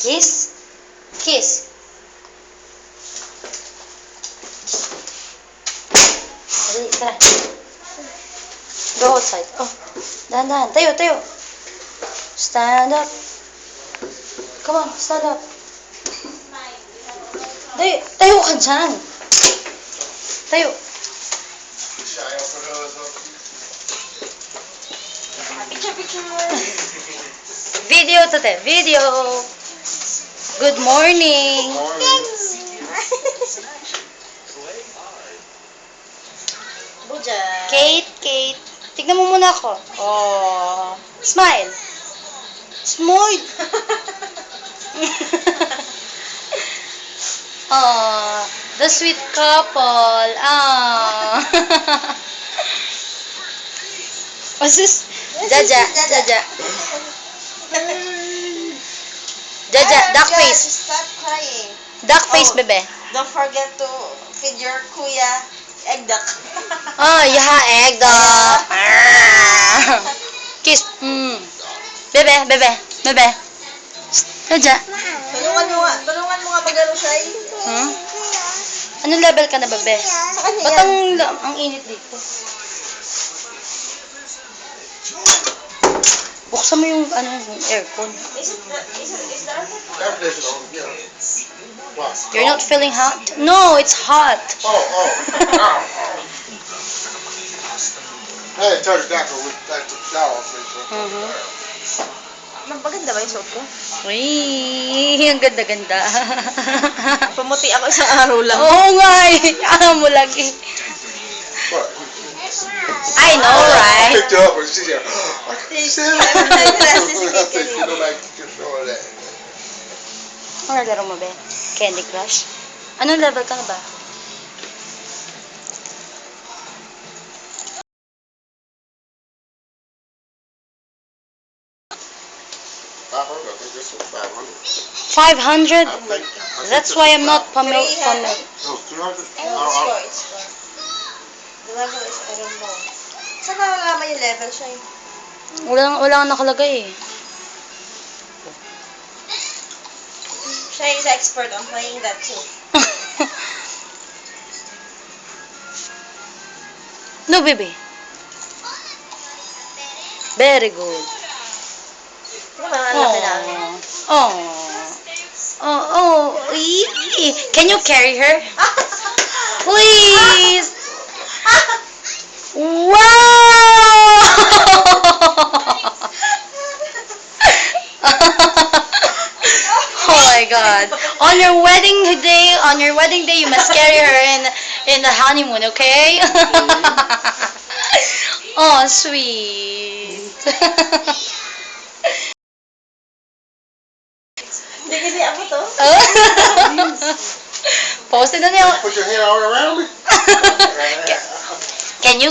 Kiss. Kiss. Dali, tara. Go outside. Oh, dahan-dahan. Tayo, tayo. Stand up. Come on, stand up. Tayo, tayo ka dyan. Tayo. Picture. Video to te. Video. Good morning. Buja. Kate, Kate. Tignan mo muna ako. Oh. Smile. Smile. Oh, the sweet couple. Ah. What's this? Jaja, Jaja. Jaja, duck face. Stop crying. Duck face, bebe. Don't forget to feed your kuya egg duck. Oh, yeah, egg dog. Kiss. Bebe, bebe, bebe. Jaja. Tulungan mo nga magano siya. Anong level ka na, bebe? Sa kanya Ba't yan. ang init dito? Buksan mo yung aircon. Is that You're not feeling hot? No, it's hot. Hey, turn it down with that shower, please. Maganda ba yung suot ko? Uy, ang ganda-ganda. Pumuti ako isang araw lang. Oo nga eh. Alam mo lagi. What? I know, I right? picked her up and she's like, what is that? I think you know, like, you know that. Ano laro mo ba? Candy Crush? Anong level ka na ba? I think this was 500. 500? I think That's this why was I'm not 500. familiar. No, 300? It's for. The level is, I don't know. Saan ka nalaman yung level siya eh? Wala nakalagay eh. Siya is expert on playing that too. No, baby. Very good. Diba ang laki namin? Can you carry her? Please. Wow! Oh my God! On your wedding day, you must carry her in the honeymoon, okay? Oh, sweet. Hindi ako to. Post it on your... Put your hand all around me? Can you?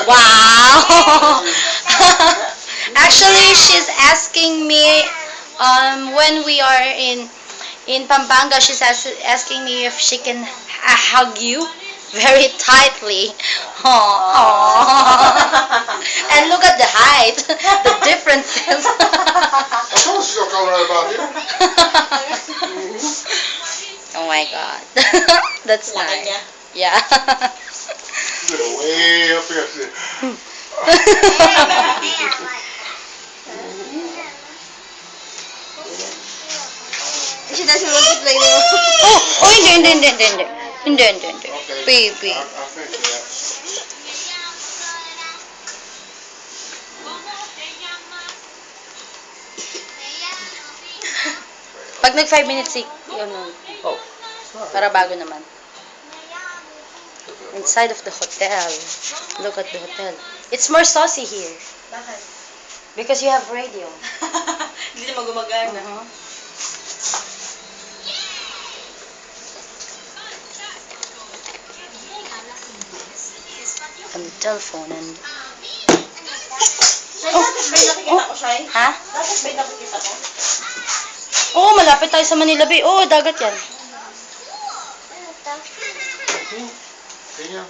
Wow! Actually, she's asking me when we are in Pampanga, she's asking me if she can hug you very tightly. And look at the height, the differences. I told you she's gonna come right about here. Oh my God. That's Laki nice. niya. Yeah. She's way up here. She, She doesn't want to play now. Hindi. okay. Baby. I'll fix that. Pag nag 5 minutes, Oh. para bago naman. Inside of the hotel. Look at the hotel. It's more saucy here. Bakit? Because you have radio. Hindi naman gumagana. And telephone and... Shay, dapat ba yung nakikita ko, Shay? Ha? Dapat ba yung nakikita ko? Oo, malapit tayo sa Manila Bay. Oo, dagat yan. Ganyan.